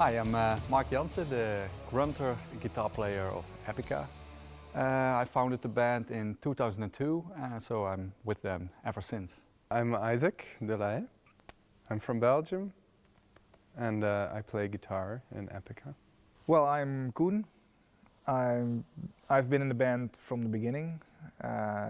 Hi, I'm Mark Jansen, the grunter guitar player of Epica. I founded the band in 2002, so I'm with them ever since. I'm Isaac Delay. I'm from Belgium and I play guitar in Epica. Well, I'm Koen. I've been in the band from the beginning,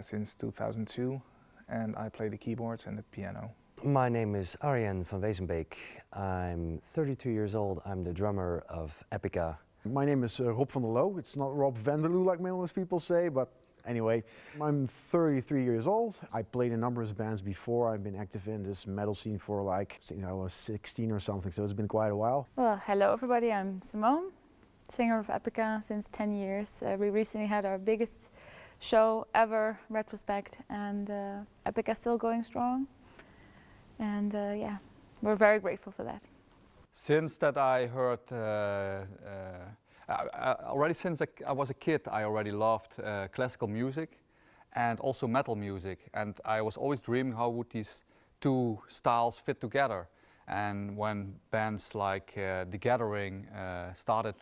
since 2002, and I play the keyboards and the piano. My name is Arjen van Wezenbeek. I'm 32 years old. I'm the drummer of Epica. My name is Rob van der Loo. It's not Rob Vanderloo like most people say, but anyway, I'm 33 years old. I played in numerous bands before. I've been active in this metal scene for since I was 16 or something, so it's been quite a while. Well, hello everybody, I'm Simone, singer of Epica since 10 years. We recently had our biggest show ever, Retrospect, and Epica is still going strong. And yeah, we're very grateful for that. Since that I heard, already since I was a kid, I already loved classical music and also metal music. And I was always dreaming how would these two styles fit together. And when bands like The Gathering started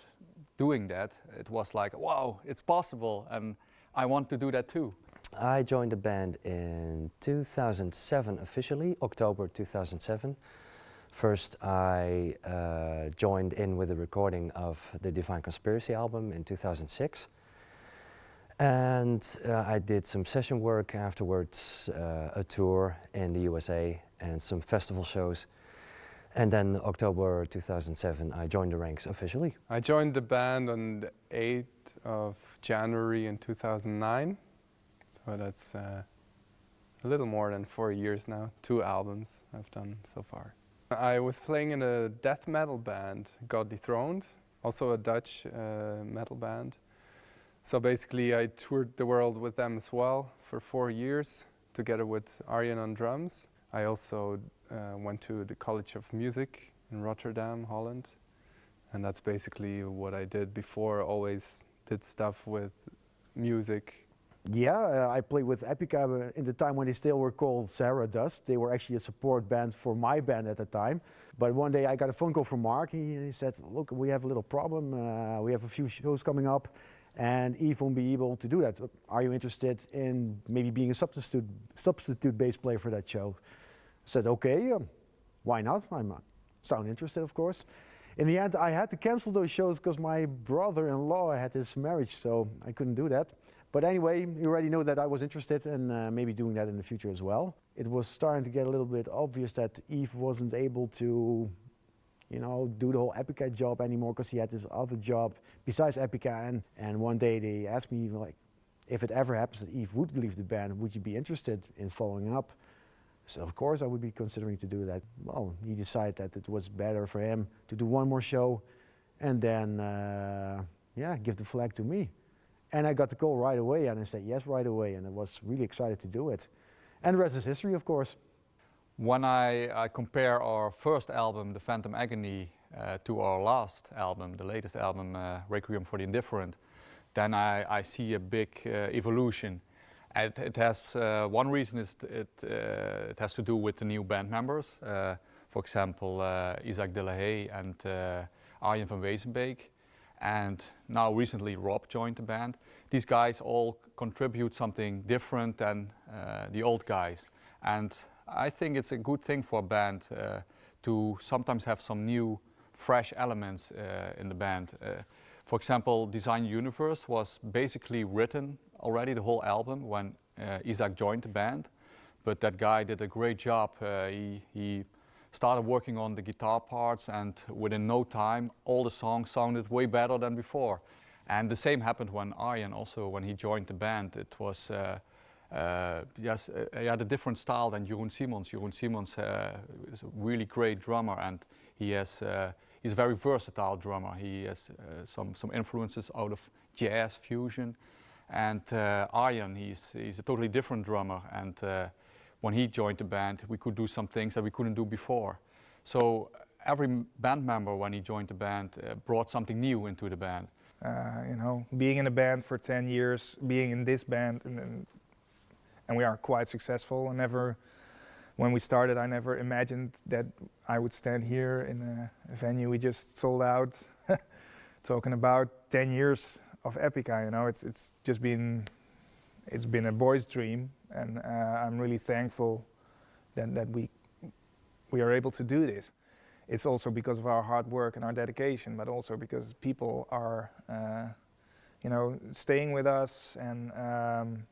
doing that, it was like, wow, it's possible, and I want to do that too. I joined the band in 2007 officially, October 2007. First I joined in with the recording of the Divine Conspiracy album in 2006. And I did some session work afterwards, a tour in the USA and some festival shows. And then October 2007 I joined the ranks officially. I joined the band on the 8th of January in 2009. So that's a little more than 4 years now. 2 albums I've done so far. I was playing in a death metal band, Got Dethroned, also a Dutch metal band. So basically I toured the world with them as well for 4 years, together with Arjen on drums. I also went to the College of Music in Rotterdam, Holland. And that's basically what I did before, always did stuff with music. Yeah, I played with Epica in the time when they still were called Sarah Dust. They were actually a support band for my band at the time. But one day I got a phone call from Mark. He said, look, we have a little problem. We have a few shows coming up and Eve won't be able to do that. Are you interested in maybe being a substitute bass player for that show? I said, okay, why not? I sound interested, of course. In the end, I had to cancel those shows because my brother-in-law had his marriage, so I couldn't do that. But anyway, you already know that I was interested in maybe doing that in the future as well. It was starting to get a little bit obvious that Yves wasn't able to, you know, do the whole Epica job anymore because he had this other job besides Epica. And one day they asked me, like, if it ever happens that Yves would leave the band, would you be interested in following up? So of course I would be considering to do that. Well, he decided that it was better for him to do one more show and then, yeah, give the flag to me. And I got the call right away and I said yes right away, and I was really excited to do it. And the rest is history, of course. When I compare our first album, The Phantom Agony, to our last album, the latest album, Requiem for the Indifferent, then I see a big evolution. It has, one reason is it has to do with the new band members. For example, Isaac Delay and Arjen van Wezenbeek. And now recently Rob joined the band. These guys all contribute something different than the old guys. And I think it's a good thing for a band to sometimes have some new, fresh elements in the band. For example, Design Universe was basically written already, the whole album, when Isaac joined the band. But that guy did a great job. He started working on the guitar parts, and within no time all the songs sounded way better than before. And the same happened when Arjen also, when he joined the band, it was yes, he had a different style than Jeroen Simons. Jeroen Simons is a really great drummer, and he's a very versatile drummer. He has some influences out of jazz fusion. And Arjen, he's a totally different drummer, and when he joined the band, we could do some things that we couldn't do before. So every band member, when he joined the band, brought something new into the band. You know, being in a band for 10 years, being in this band, and we are quite successful, and when we started, I never imagined that I would stand here in a venue we just sold out, talking about 10 years of Epica. You know, it's been a boy's dream, and I'm really thankful that we are able to do this. It's also because of our hard work and our dedication, but also because people are, you know, staying with us and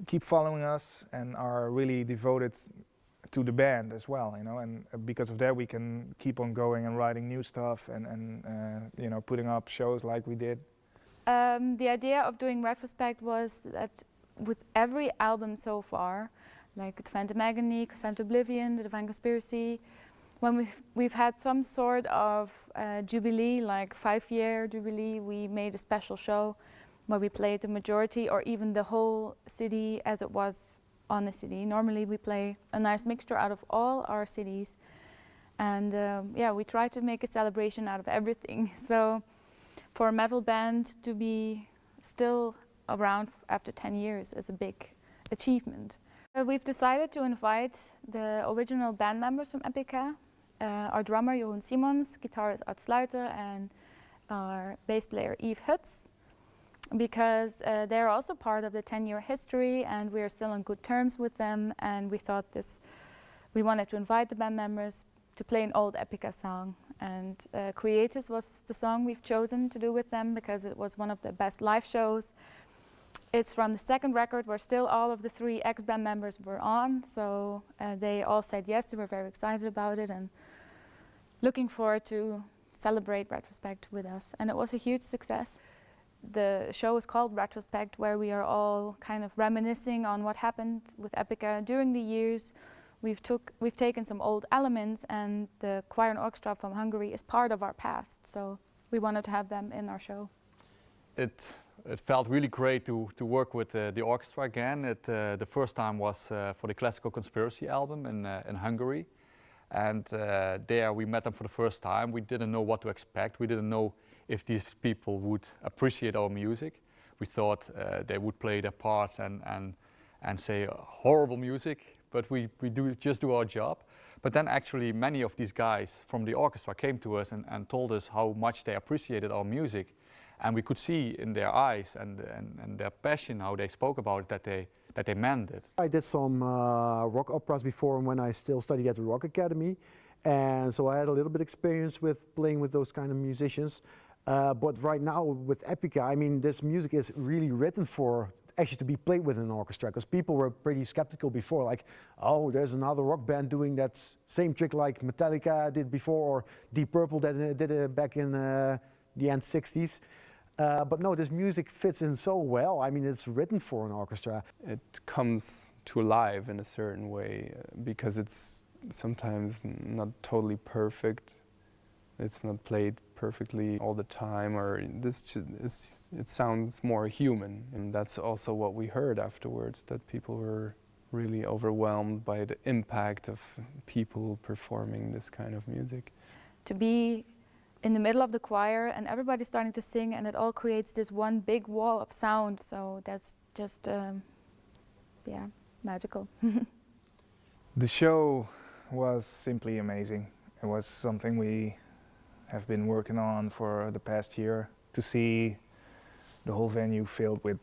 keep following us and are really devoted to the band as well, you know, and because of that we can keep on going and writing new stuff and you know, putting up shows like we did. The idea of doing Retrospect was that with every album so far, like The Phantom Agony, Consent to Oblivion, The Divine Conspiracy, when we've had some sort of jubilee, like 5-year jubilee, we made a special show where we played the majority or even the whole CD as it was on the CD. Normally we play a nice mixture out of all our CDs, and yeah, we try to make a celebration out of everything. So for a metal band to be still around after 10 years is a big achievement. We've decided to invite the original band members from Epica, our drummer Jeroen Simons, guitarist Art Sluiter, and our bass player Yves Hutz, because they're also part of the 10-year history and we're still on good terms with them, and we thought we wanted to invite the band members to play an old Epica song, and Creators was the song we've chosen to do with them because it was one of the best live shows. It's from the second record where still all of the 3 ex-band members were on, so they all said yes. They were very excited about it and looking forward to celebrate Retrospect with us, and it was a huge success. The show is called Retrospect, where we are all kind of reminiscing on what happened with Epica during the years. We've taken some old elements, and the choir and orchestra from Hungary is part of our past, so we wanted to have them in our show. It felt really great to work with the orchestra again. The first time was for the Classical Conspiracy album in Hungary, and there we met them for the first time. We didn't know what to expect. We didn't know if these people would appreciate our music. We thought they would play their parts and say horrible music, but we just do our job. But then actually many of these guys from the orchestra came to us and told us how much they appreciated our music. And we could see in their eyes and their passion, how they spoke about it, that they meant it. I did some rock operas before when I still studied at the Rock Academy, and so I had a little bit experience with playing with those kind of musicians. But right now with Epica, I mean, this music is really written for actually to be played with an orchestra, because people were pretty skeptical before, like, oh, there's another rock band doing that same trick like Metallica did before, or Deep Purple that did it back in the end 60s. But no, this music fits in so well. I mean, it's written for an orchestra. It comes to life in a certain way because it's sometimes not totally perfect. It's not played perfectly all the time, or it sounds more human. And that's also what we heard afterwards, that people were really overwhelmed by the impact of people performing this kind of music. To be in the middle of the choir and everybody's starting to sing, and it all creates this one big wall of sound, so that's just yeah, magical. The show was simply amazing. It was something we have been working on for the past year. To see the whole venue filled with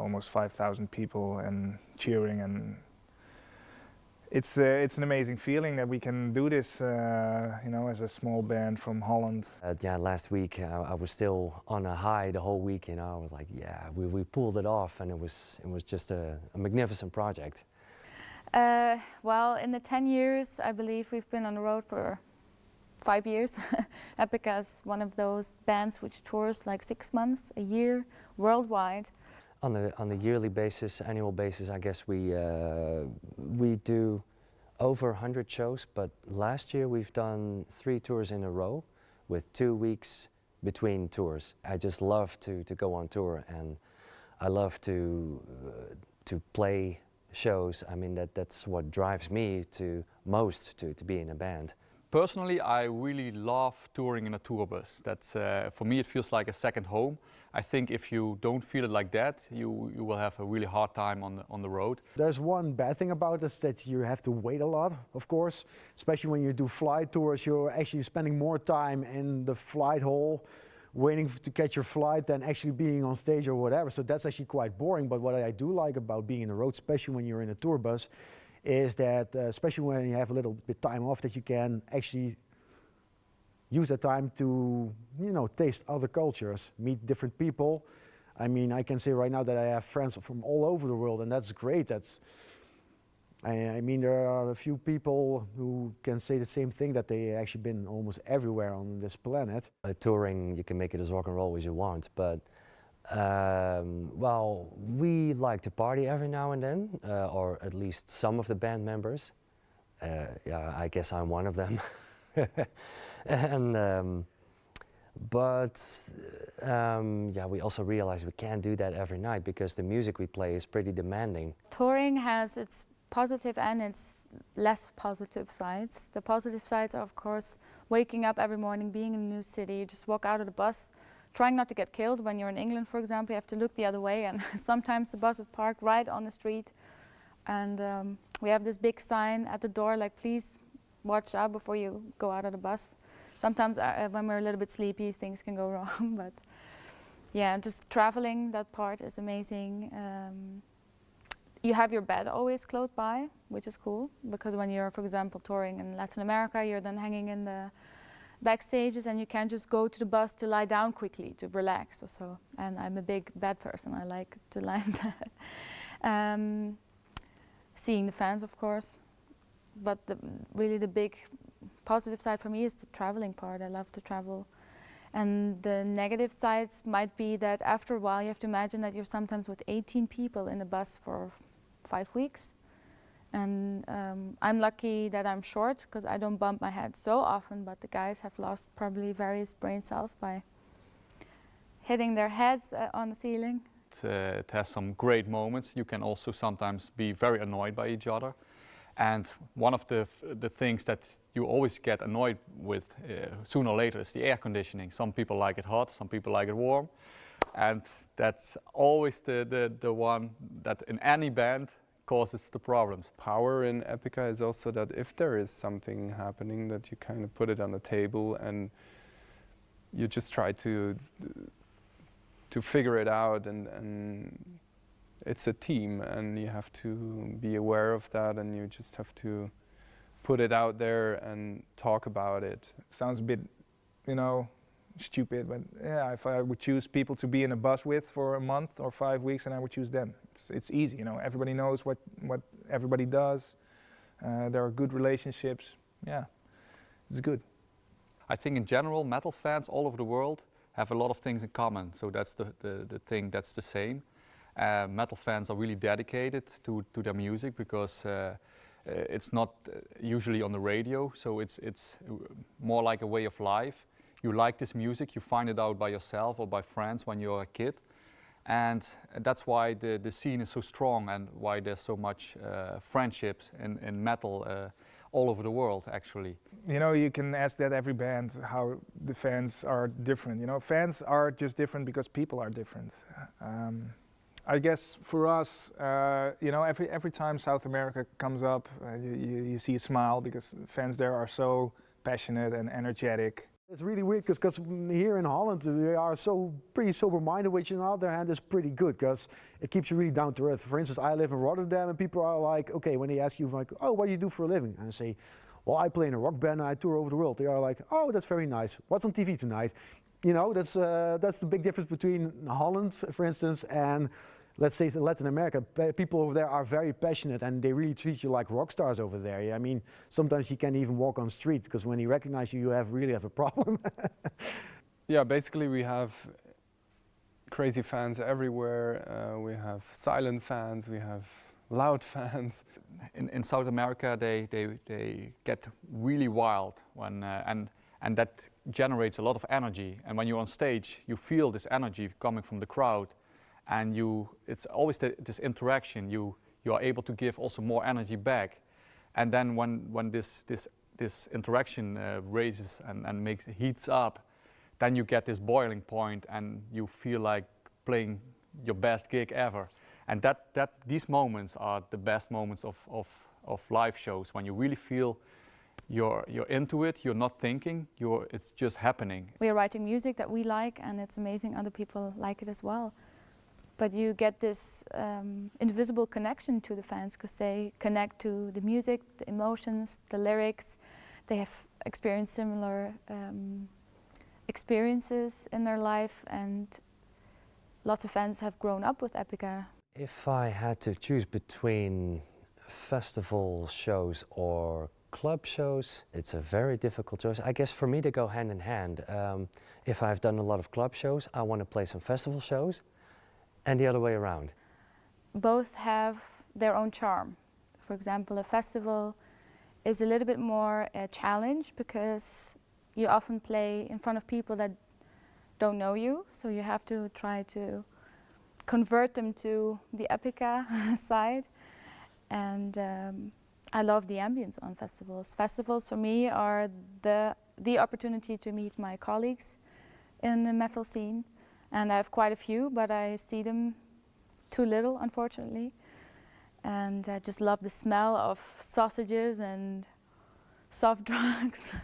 almost 5,000 people and cheering, and it's an amazing feeling that we can do this, you know, as a small band from Holland. Yeah, last week I was still on a high the whole week. You know, I was like, yeah, we pulled it off, and it was just a magnificent project. Well, in the 10 years, I believe we've been on the road for 5 years. Epica is one of those bands which tours like 6 months, a year, worldwide. On the yearly basis, annual basis, I guess we do over 100 shows, but last year we've done 3 tours in a row with 2 weeks between tours. I just love to go on tour, and I love to play shows. I mean, that's what drives me to be in a band. Personally, I really love touring in a tour bus. That's, for me, it feels like a second home. I think if you don't feel it like that, you will have a really hard time on the road. There's one bad thing about this, that you have to wait a lot, of course. Especially when you do flight tours, you're actually spending more time in the flight hall waiting to catch your flight than actually being on stage or whatever. So that's actually quite boring. But what I do like about being on the road, especially when you're in a tour bus, is that especially when you have a little bit time off, that you can actually use that time to, you know, taste other cultures, meet different people. I mean, I can say right now that I have friends from all over the world, and that's great. I mean, there are a few people who can say the same thing, that they actually been almost everywhere on this planet. Touring, you can make it as rock and roll as you want, but well, we like to party every now and then, or at least some of the band members. Yeah, I guess I'm one of them. And yeah, we also realize we can't do that every night because the music we play is pretty demanding. Touring has its positive and its less positive sides. The positive sides are, of course, waking up every morning, being in a new city. You just walk out of the bus, trying not to get killed. When you're in England, for example, you have to look the other way, and sometimes the bus is parked right on the street. And we have this big sign at the door, like, please watch out before you go out of the bus. Sometimes when we're a little bit sleepy, things can go wrong, but yeah, just traveling, that part is amazing. You have your bed always close by, which is cool, because when you're, for example, touring in Latin America, you're then hanging in the backstages and you can't just go to the bus to lie down quickly, to relax. So, and I'm a big bed person, I like to lie in bed. Seeing the fans, of course, but really the big positive side for me is the traveling part. I love to travel. And the negative sides might be that after a while you have to imagine that you're sometimes with 18 people in a bus for 5 weeks. And I'm lucky that I'm short because I don't bump my head so often, but the guys have lost probably various brain cells by hitting their heads on the ceiling. It has some great moments. You can also sometimes be very annoyed by each other. And one of the things that you always get annoyed with sooner or later is the air conditioning. Some people like it hot, some people like it warm. And that's always the one that in any band causes the problems. Power in Epica is also that if there is something happening, that you kind of put it on the table and you just try to figure it out, and it's a team and you have to be aware of that, and you just have to put it out there and talk about it. Sounds a bit, you know, stupid, but yeah, if I would choose people to be in a bus with for a month or 5 weeks, then I would choose them. It's easy, you know, everybody knows what everybody does. There are good relationships. Yeah, it's good. I think in general, metal fans all over the world have a lot of things in common. So that's the thing that's the same. Metal fans are really dedicated to their music because it's not usually on the radio, so it's more like a way of life. You like this music, you find it out by yourself or by friends when you're a kid. And that's why the scene is so strong and why there's so much friendships in metal all over the world, actually. You know, you can ask that every band, how the fans are different. You know, fans are just different because people are different. I guess for us, you know, every time South America comes up, you see a smile because fans there are so passionate and energetic. It's really weird because here in Holland we are so pretty sober-minded, which on the other hand is pretty good because it keeps you really down to earth. For instance, I live in Rotterdam and people are like, okay, when they ask you like, oh, what do you do for a living? And I say, well, I play in a rock band and I tour over the world. They are like, oh, that's very nice. What's on TV tonight? You know, that's the big difference between Holland, for instance, and let's say Latin America. People over there are very passionate and they really treat you like rock stars over there. I mean, sometimes you can't even walk on the street because when they recognize you, you really have a problem. Yeah, basically we have crazy fans everywhere. We have silent fans, we have loud fans. In South America, they get really wild when and that generates a lot of energy. And when you're on stage, you feel this energy coming from the crowd. And it's always this interaction. You are able to give also more energy back, and then when this this interaction raises and heats up, then you get this boiling point and you feel like playing your best gig ever. And these moments are the best moments of live shows, when you really feel you're into it, you're not thinking, it's just happening. We are writing music that we like, and it's amazing other people like it as well. But you get this invisible connection to the fans, because they connect to the music, the emotions, the lyrics. They have experienced similar experiences in their life, and lots of fans have grown up with Epica. If I had to choose between festival shows or club shows, it's a very difficult choice. I guess for me they go hand in hand. If I've done a lot of club shows, I want to play some festival shows, and the other way around. Both have their own charm. For example, a festival is a little bit more a challenge, because you often play in front of people that don't know you, so you have to try to convert them to the Epica side. And I love the ambience on festivals. Festivals for me are the opportunity to meet my colleagues in the metal scene, and I have quite a few, but I see them too little, unfortunately. And I just love the smell of sausages and soft drugs.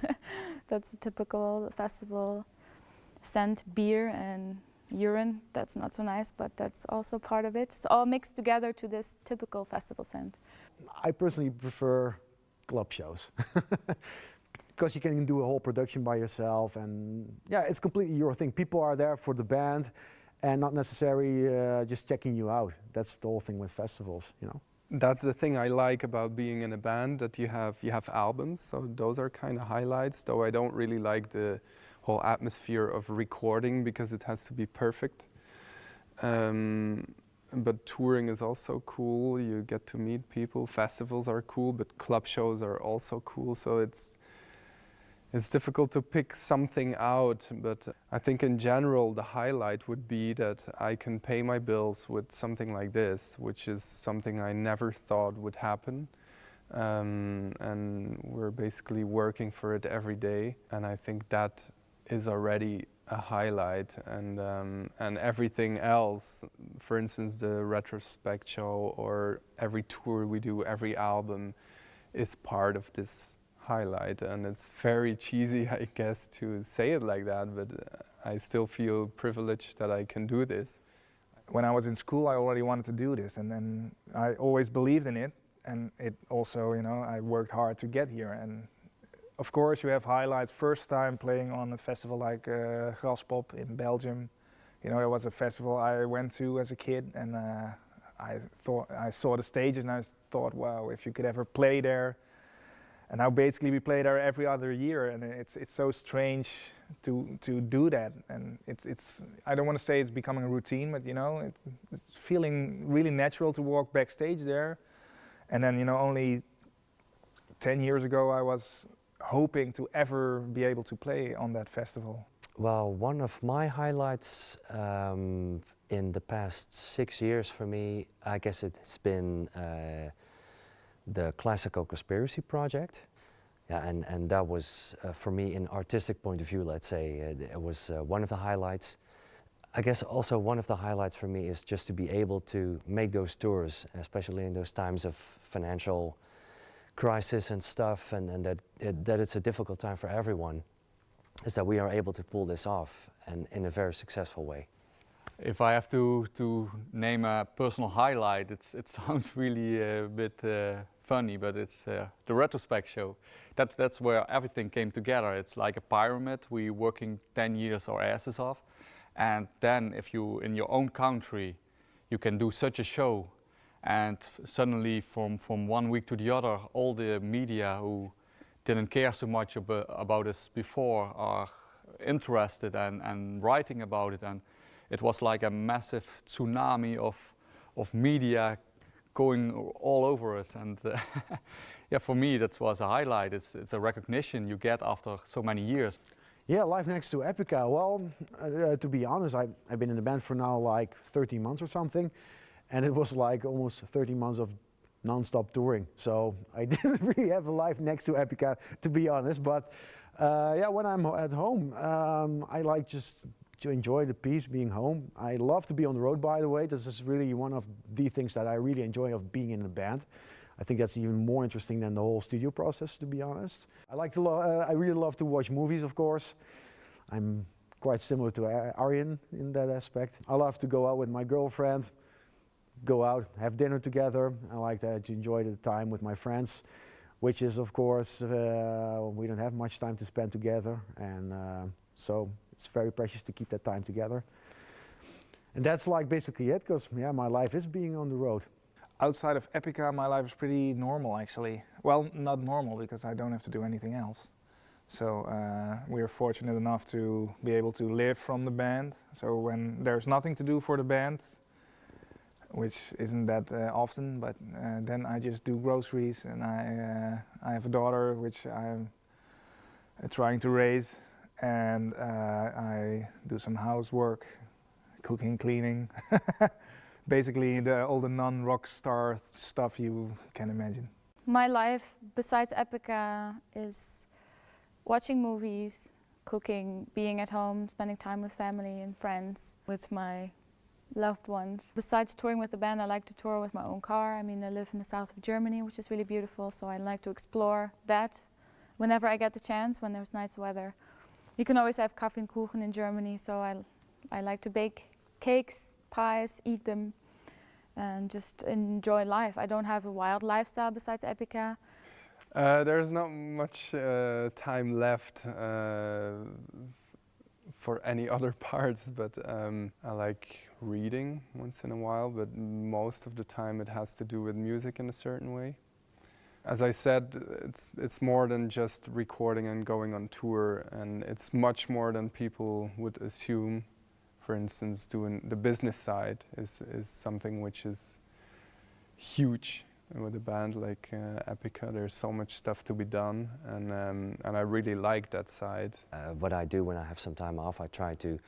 That's a typical festival scent. Beer and urine, that's not so nice, but that's also part of it. It's all mixed together to this typical festival scent. I personally prefer club shows. Because you can do a whole production by yourself, and yeah, it's completely your thing. People are there for the band and not necessarily just checking you out. That's the whole thing with festivals, you know. That's the thing I like about being in a band, that you have albums, so those are kind of highlights, though I don't really like the whole atmosphere of recording, because it has to be perfect. But touring is also cool, you get to meet people. Festivals are cool, but club shows are also cool, so it's difficult to pick something out, but I think in general the highlight would be that I can pay my bills with something like this, which is something I never thought would happen. And we're basically working for it every day, and I think that is already a highlight. And everything else, for instance the Retrospect show or every tour we do, every album, is part of this highlight. And it's very cheesy, I guess, to say it like that, but I still feel privileged that I can do this. When I was in school, I already wanted to do this, and then I always believed in it, and it also, you know, I worked hard to get here. And of course you have highlights. First time playing on a festival like Graspop in Belgium, you know, it was a festival I went to as a kid, and I saw the stage and I thought, wow, if you could ever play there. And now basically we play there every other year, and it's so strange to do that. And it's I don't want to say it's becoming a routine, but you know, it's feeling really natural to walk backstage there. And then, you know, only 10 years ago I was hoping to ever be able to play on that festival. Well, one of my highlights in the past 6 years for me, I guess it's been the Classical Conspiracy project. Yeah, and that was, for me, an artistic point of view, let's say, it was one of the highlights. I guess also one of the highlights for me is just to be able to make those tours, especially in those times of financial crisis and stuff, and that it's a difficult time for everyone, is that we are able to pull this off, and in a very successful way. If I have to name a personal highlight, it sounds really a bit funny, but it's the Retrospect show. That's where everything came together. It's like a pyramid. We're working 10 years our asses off, and then if you in your own country, you can do such a show, and suddenly from one week to the other, all the media who didn't care so much about us before are interested and writing about it, and it was like a massive tsunami of media going all over us, and yeah, for me that was a highlight. It's a recognition you get after so many years. Yeah, live next to Epica. Well, to be honest, I've been in the band for now like 13 months or something, and it was like almost 13 months of non-stop touring. So I didn't really have a life next to Epica, to be honest. But yeah, when I'm at home, I like just to enjoy the peace, being home. I love to be on the road, by the way. This is really one of the things that I really enjoy of being in a band. I think that's even more interesting than the whole studio process, to be honest. I really love to watch movies, of course. I'm quite similar to Arjen in that aspect. I love to go out with my girlfriend, go out, have dinner together. I like to enjoy the time with my friends, which is, of course, we don't have much time to spend together, and so it's very precious to keep that time together. And that's like basically it, because yeah, my life is being on the road. Outside of Epica, my life is pretty normal, actually. Well, not normal, because I don't have to do anything else. So we're fortunate enough to be able to live from the band. So when there's nothing to do for the band, which isn't that often, but then I just do groceries, and I have a daughter which I'm trying to raise, and I do some housework, cooking, cleaning. Basically all the non-rock star stuff you can imagine. My life, besides Epica, is watching movies, cooking, being at home, spending time with family and friends, with my loved ones. Besides touring with the band, I like to tour with my own car. I mean, I live in the south of Germany, which is really beautiful, so I like to explore that whenever I get the chance, when there's nice weather. You can always have Kaffee und Kuchen in Germany, so I like to bake cakes, pies, eat them, and just enjoy life. I don't have a wild lifestyle besides Epica. There's not much time left for any other parts, but I like reading once in a while, but most of the time it has to do with music in a certain way. As I said, it's more than just recording and going on tour, and it's much more than people would assume. For instance, doing the business side is something which is huge. With a band like Epica, there's so much stuff to be done, and I really like that side. What I do when I have some time off, I try to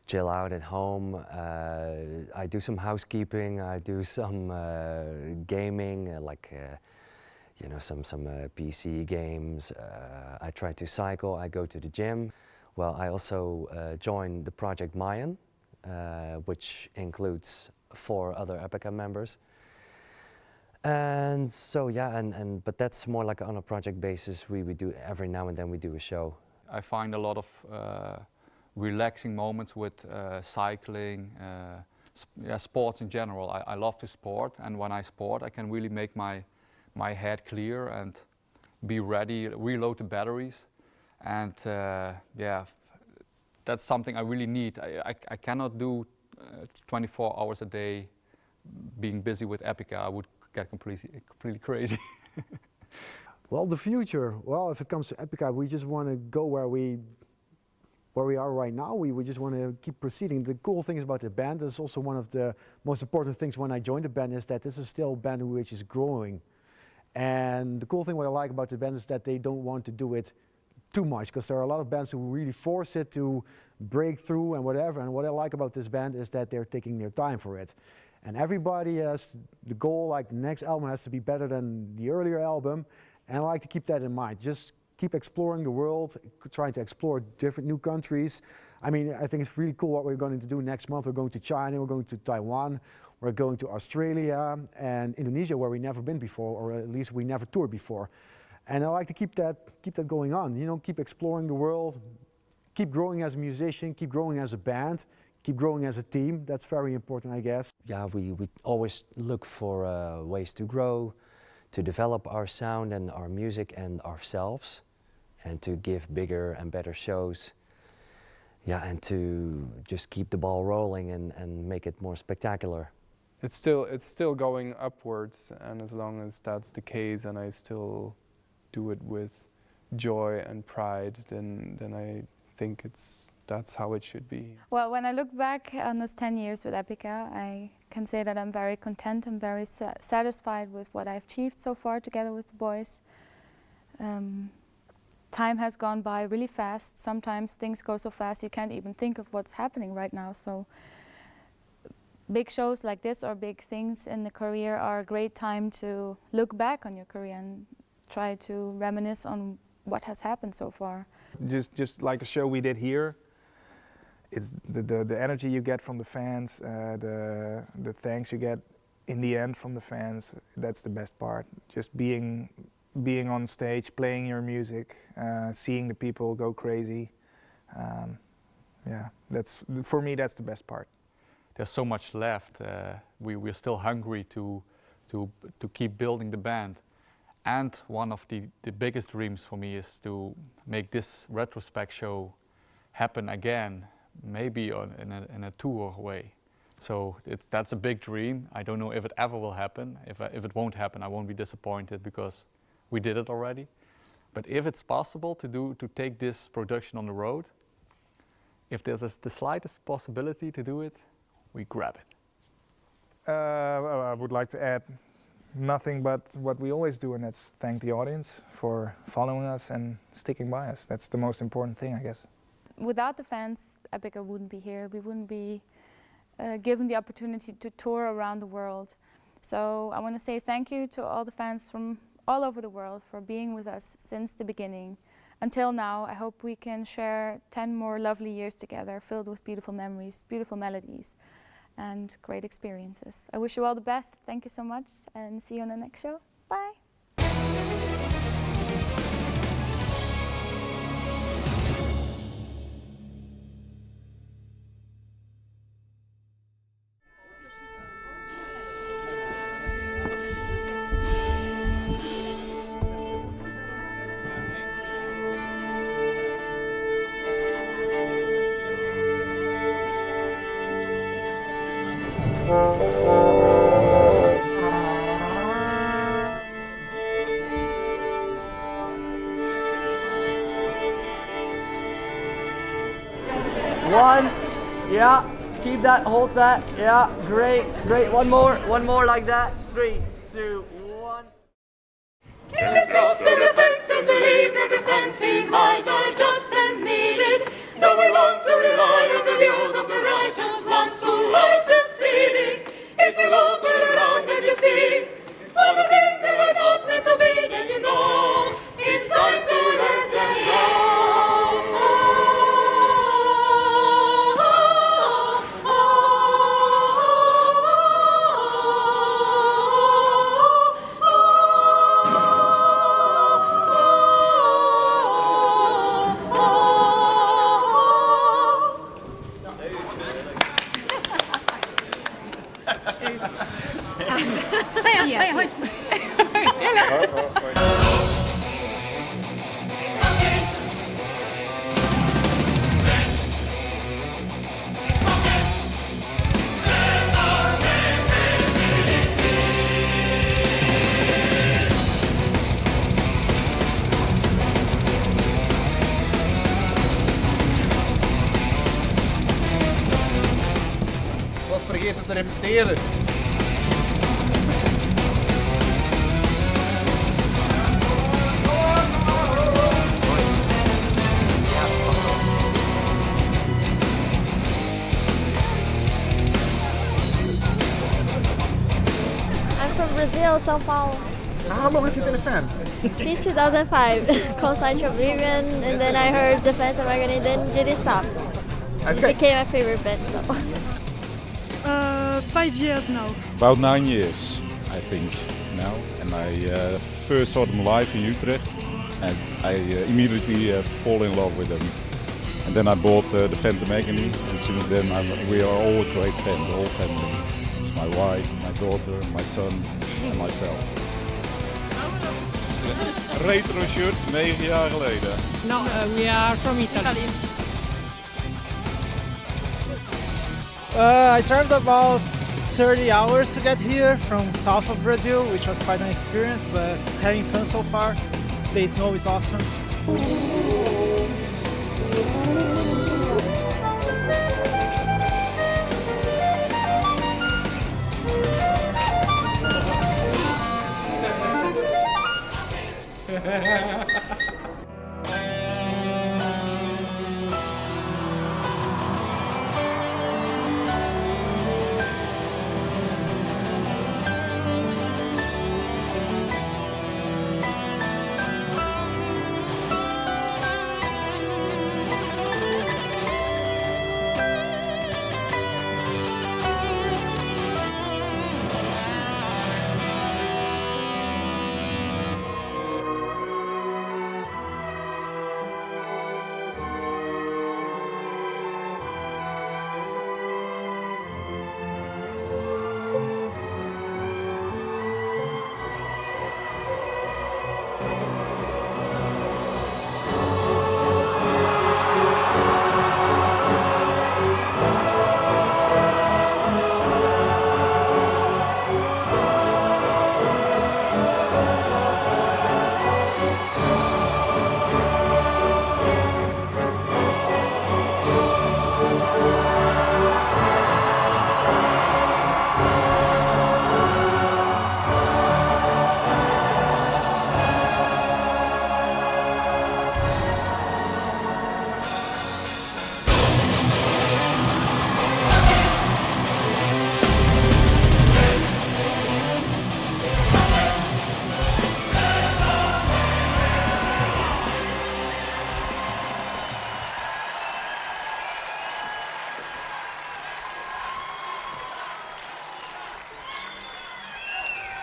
chill out at home. I do some housekeeping, I do some gaming, you know, some PC games. I try to cycle, I go to the gym. Well, I also joined the project Mayan, which includes 4 other Epica members. And so yeah, but that's more like on a project basis. We do every now and then we do a show. I find a lot of relaxing moments with cycling, sports in general. I love to sport, and when I sport, I can really make my head clear and be ready, reload the batteries, and yeah, that's something I really need. I cannot do 24 hours a day being busy with Epica. I would get completely crazy. Well, the future. Well, if it comes to Epica, we just want to go where we are right now. We just want to keep proceeding. The cool thing about the band is also one of the most important things when I joined the band is that this is still a band which is growing. And the cool thing what I like about the band is that they don't want to do it too much, because there are a lot of bands who really force it to break through and whatever. And what I like about this band is that they're taking their time for it. And everybody has the goal, like the next album has to be better than the earlier album. And I like to keep that in mind. Just keep exploring the world, trying to explore different new countries. I mean, I think it's really cool what we're going to do next month. We're going to China, we're going to Taiwan, we're going to Australia and Indonesia, where we've never been before, or at least we never toured before. And I like to keep that going on. You know, keep exploring the world, keep growing as a musician, keep growing as a band, keep growing as a team. That's very important, I guess. Yeah, we always look for ways to grow, to develop our sound and our music and ourselves, and to give bigger and better shows. Yeah, and to just keep the ball rolling and make it more spectacular. It's still going upwards, and as long as that's the case, and I still do it with joy and pride, then I think that's how it should be. Well, when I look back on those 10 years with Epica, I can say that I'm very content. I'm very satisfied with what I've achieved so far together with the boys. Time has gone by really fast. Sometimes things go so fast you can't even think of what's happening right now. So big shows like this or big things in the career are a great time to look back on your career and try to reminisce on what has happened so far. Just like a show we did here, it's the energy you get from the fans, the thanks you get in the end from the fans. That's the best part. Just being on stage, playing your music, seeing the people go crazy. Yeah, for me that's the best part. There's so much left. We're still hungry to keep building the band. And one of the biggest dreams for me is to make this Retrospect show happen again, maybe in a tour way. So that's a big dream. I don't know if it ever will happen. If it won't happen, I won't be disappointed because we did it already. But if it's possible to take this production on the road, if there's the slightest possibility to do it, we grab it. Well, I would like to add nothing but what we always do, and that's thank the audience for following us and sticking by us. That's the most important thing, I guess. Without the fans, Epica wouldn't be here. We wouldn't be given the opportunity to tour around the world. So I want to say thank you to all the fans from all over the world for being with us since the beginning. Until now, I hope we can share 10 more lovely years together, filled with beautiful memories, beautiful melodies, and great experiences. I wish you all the best. Thank you so much, and see you on the next show. Bye. One, yeah, keep that, hold that, yeah, great, one more like that, 3, 2, 1. Can we cross to the fence and believe that the fancy eyes are just and needed? Though we want to rely on the views of the righteous ones who are succeeding. If you look around and you see all the things that are not meant to be, then you know it's time to let them go. Was vergeten te repeteren. I'm from Brazil, São Paulo. How long have you been a fan? Since 2005, Constant Oblivion, and then I heard the Phantom Agony, then didn't stop. It became my favorite band. So. 5 years now. About 9 years, I think, now. And I first saw them live in Utrecht, and I immediately fall in love with them. And then I bought the Phantom Agony, and since then we are all a great fan, the whole family. It's my wife, my daughter, my son, and myself. Retro shirt, 9 jaar geleden. No, we are from Italy. I traveled about 30 hours to get here from south of Brazil, which was quite an experience, but having fun so far. The snow is awesome.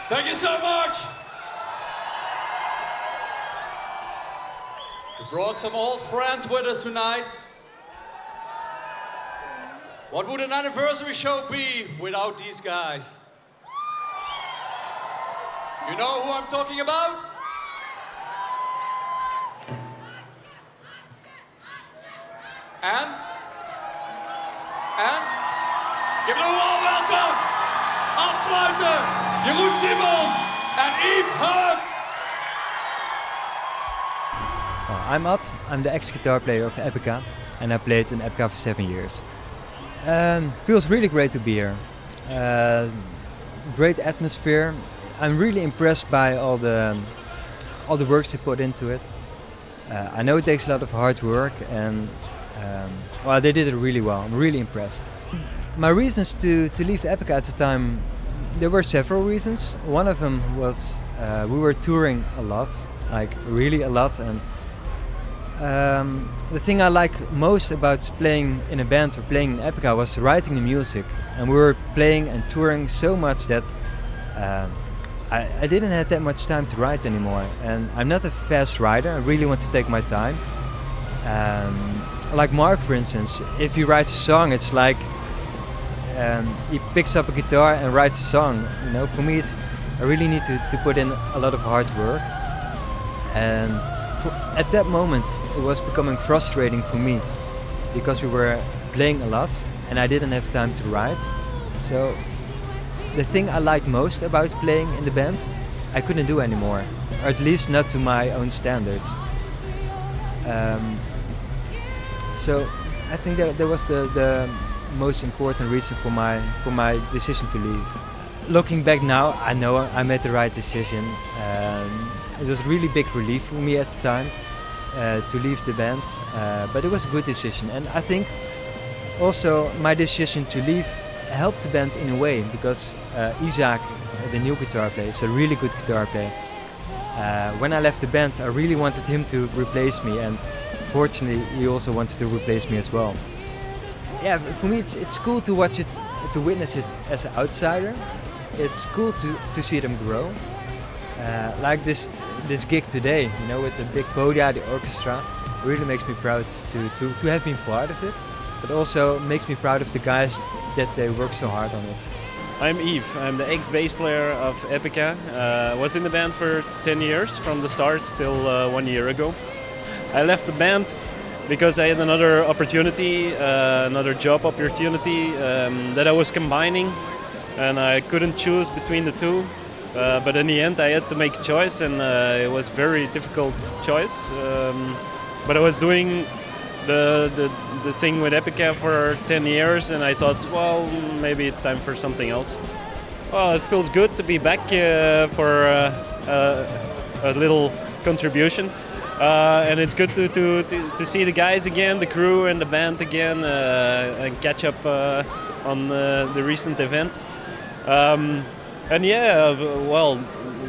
Thank you so much. We brought some old friends with us tonight. What would an anniversary show be without these guys? You know who I'm talking about? And give it a warm welcome, Aansluiter, Jeroen Simons and Yves Hurt. I'm Ad, I'm the ex-guitar player of Epica and I played in Epica for 7 years. Feels really great to be here. Great atmosphere. I'm really impressed by all the work they put into it. I know it takes a lot of hard work and well, they did it really well. I'm really impressed. My reasons to leave Epica at the time, there were several reasons. One of them was we were touring a lot, like really a lot, and the thing I like most about playing in a band or playing in Epica was writing the music. And we were playing and touring so much that I didn't have that much time to write anymore. And I'm not a fast writer, I really want to take my time. Like Mark, for instance, if he writes a song, it's like he picks up a guitar and writes a song. You know, for me, I really need to put in a lot of hard work. And at that moment, it was becoming frustrating for me because we were playing a lot and I didn't have time to write. So the thing I liked most about playing in the band, I couldn't do anymore, or at least not to my own standards. So I think that was the most important reason for my decision to leave. Looking back now, I know I made the right decision. It was really big relief for me at the time to leave the band, but it was a good decision. And I think also my decision to leave helped the band in a way, because Isaac, the new guitar player, is a really good guitar player. When I left the band, I really wanted him to replace me, and fortunately he also wanted to replace me as well. Yeah, for me it's cool to watch it, to witness it as an outsider. It's cool to see them grow. Like this gig today, you know, with the big podia, the orchestra, really makes me proud to have been part of it, but also makes me proud of the guys that they work so hard on it. I'm Yves, I'm the ex-bass player of Epica. Was in the band for 10 years, from the start till 1 year ago. I left the band because I had another opportunity, another job opportunity that I was combining, and I couldn't choose between the two. But in the end I had to make a choice, and it was a very difficult choice. But I was doing the thing with Epica for 10 years, and I thought, well, maybe it's time for something else. Well, it feels good to be back for a little contribution. And it's good to see the guys again, the crew and the band again, and catch up on the recent events. And yeah, well,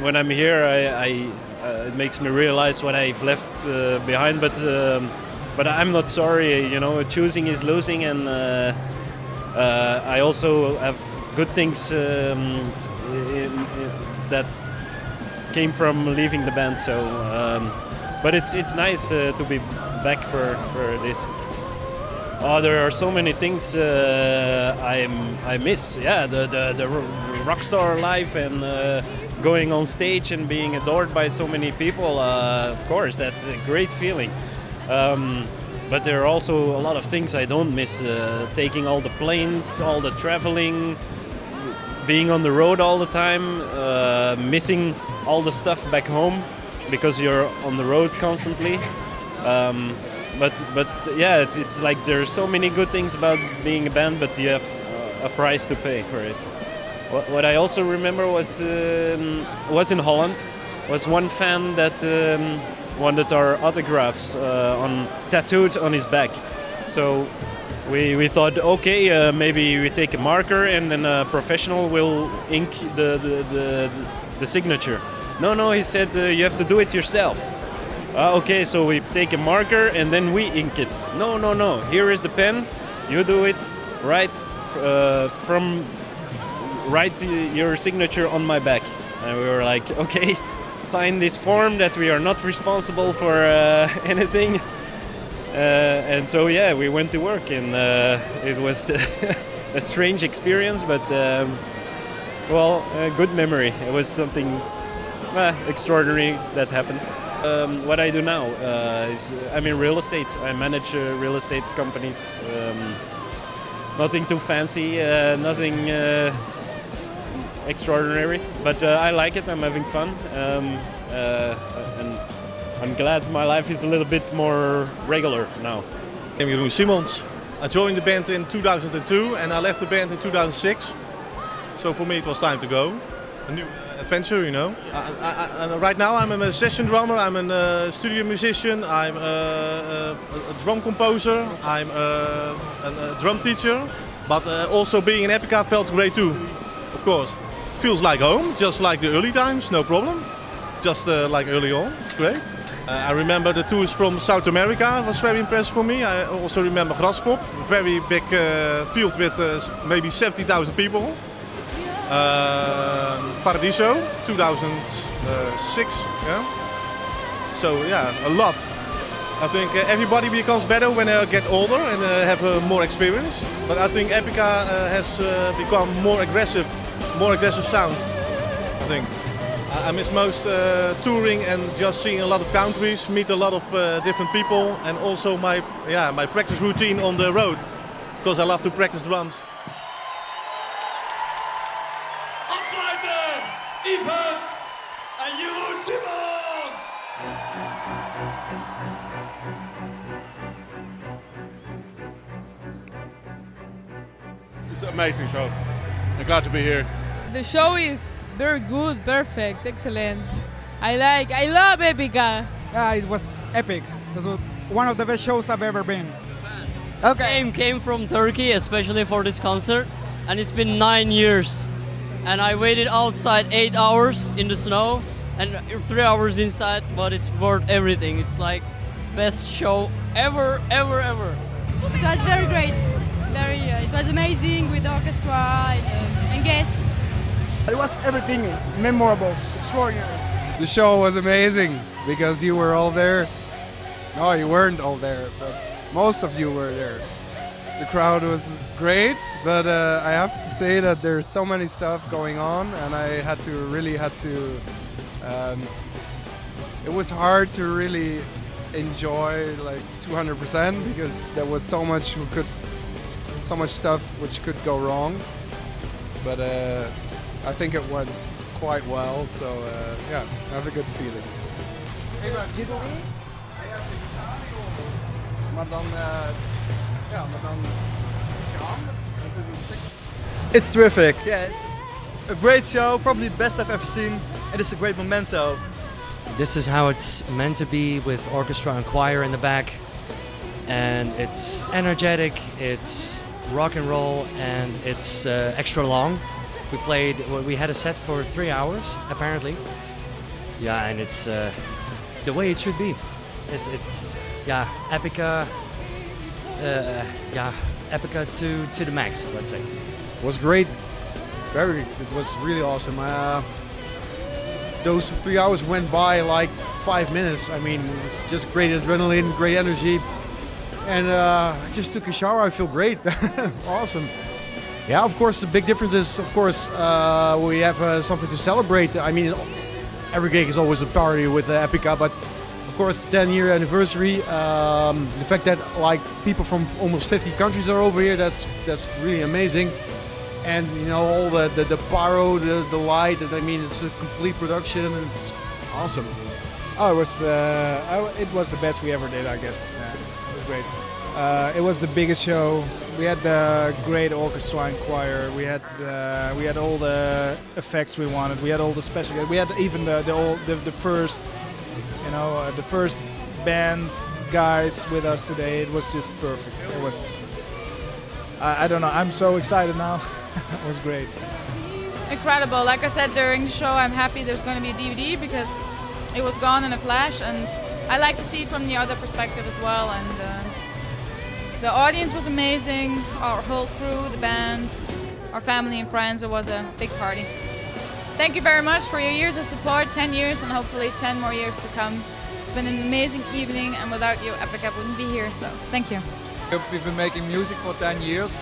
when I'm here, it makes me realize what I've left behind. But I'm not sorry. You know, choosing is losing, and I also have good things that came from leaving the band. So, but it's nice to be back for this. Oh, there are so many things I miss. Yeah, the rock star life and going on stage and being adored by so many people. Of course, that's a great feeling. But there are also a lot of things I don't miss. Taking all the planes, all the traveling, being on the road all the time, missing all the stuff back home because you're on the road constantly. But yeah, it's like there's so many good things about being a band, but you have a price to pay for it. What I also remember was in Holland, was one fan that wanted our autographs tattooed on his back. So we thought, okay, maybe we take a marker and then a professional will ink the signature. No, he said you have to do it yourself. Okay, so we take a marker and then we ink it. No, here is the pen, you do it, write your signature on my back. and we were like, okay, sign this form that we are not responsible for anything. And so yeah, we went to work, and it was a strange experience, but well, a good memory. It was something extraordinary that happened. What I do now is I'm in real estate. I manage real estate companies. Nothing too fancy, nothing extraordinary, but I like it. I'm having fun, and I'm glad my life is a little bit more regular now. I'm Jeroen Simons. I joined the band in 2002 and I left the band in 2006. So for me it was time to go. A new adventure, you know. Right now I'm a session drummer, I'm a studio musician, I'm a drum composer, I'm a drum teacher. But also being in Epica felt great too, of course. It feels like home, just like the early times, no problem. Just like early on, it's great. I remember the tours from South America, was very impressive for me. I also remember Graspop, a very big field with maybe 70,000 people. Paradiso, 2006, yeah. So yeah, a lot. I think everybody becomes better when they get older and have more experience. But I think Epica has become more aggressive sound, I think. I miss most touring and just seeing a lot of countries, meet a lot of different people, and also my practice routine on the road, because I love to practice drums. Afsluiten, Yves en Jeroen Simon! It's an amazing show. I'm glad to be here. The show is very good, perfect, excellent. I love Epica. Yeah, it was epic. It was one of the best shows I've ever been. Okay. Came from Turkey, especially for this concert, and it's been 9 years. And I waited outside 8 hours in the snow and 3 hours inside, but it's worth everything. It's like best show ever, ever, ever. It was very great. It was amazing with the orchestra and guests. It was everything memorable, extraordinary. The show was amazing because you were all there. No, you weren't all there, but most of you were there. The crowd was great, but I have to say that there's so many stuff going on, and I really had to. It was hard to really enjoy like 200% because there was so much stuff which could go wrong. But I think it went quite well, so yeah, I have a good feeling. It's terrific. Yeah, it's a great show, probably the best I've ever seen, and it's a great memento. This is how it's meant to be, with orchestra and choir in the back, and it's energetic, it's rock and roll, and it's extra long. We had a set for 3 hours apparently. Yeah, and it's the way it should be. It's Epica. Epica to the max, let's say. It was great. It was really awesome. Those 3 hours went by like 5 minutes. I mean, it was just great adrenaline, great energy. And I just took a shower, I feel great. Awesome. Yeah, of course, the big difference is, of course, we have something to celebrate. I mean, every gig is always a party with Epica, but of course, the 10-year anniversary, the fact that like people from almost 50 countries are over here, that's really amazing. And you know, all the pyro, the light, I mean, it's a complete production, and it's awesome. Oh, it was the best we ever did, I guess. Yeah, it was great. It was the biggest show. We had the great orchestra and choir. We had all the effects we wanted. We had all the special. We had even the first, the first band guys with us today. It was just perfect. It was. I don't know. I'm so excited now. It was great. Incredible. Like I said during the show, I'm happy there's going to be a DVD because it was gone in a flash, and I like to see it from the other perspective as well. And the audience was amazing. Our whole crew, the band, our family and friends. It was a big party. thank you very much for your years of support, 10 years and hopefully 10 more years to come. It's been an amazing evening, and without you, Epica wouldn't be here, so thank you. We've been making music for 10 years,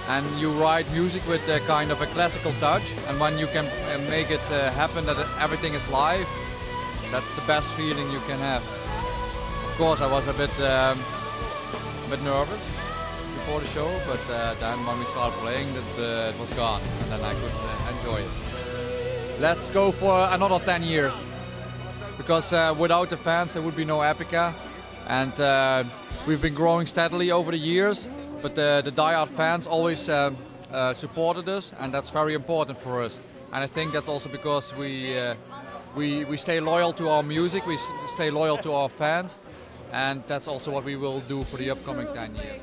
and you write music with a kind of a classical touch, and when you can make it happen that everything is live, that's the best feeling you can have. Of course, I was a bit nervous before the show, but then when we started playing, it was gone, and then I could enjoy it. Let's go for another 10 years, because without the fans there would be no Epica, and we've been growing steadily over the years, but the die-hard fans always supported us, and that's very important for us. And I think that's also because we stay loyal to our music, we stay loyal to our fans, and that's also what we will do for the upcoming 10 years.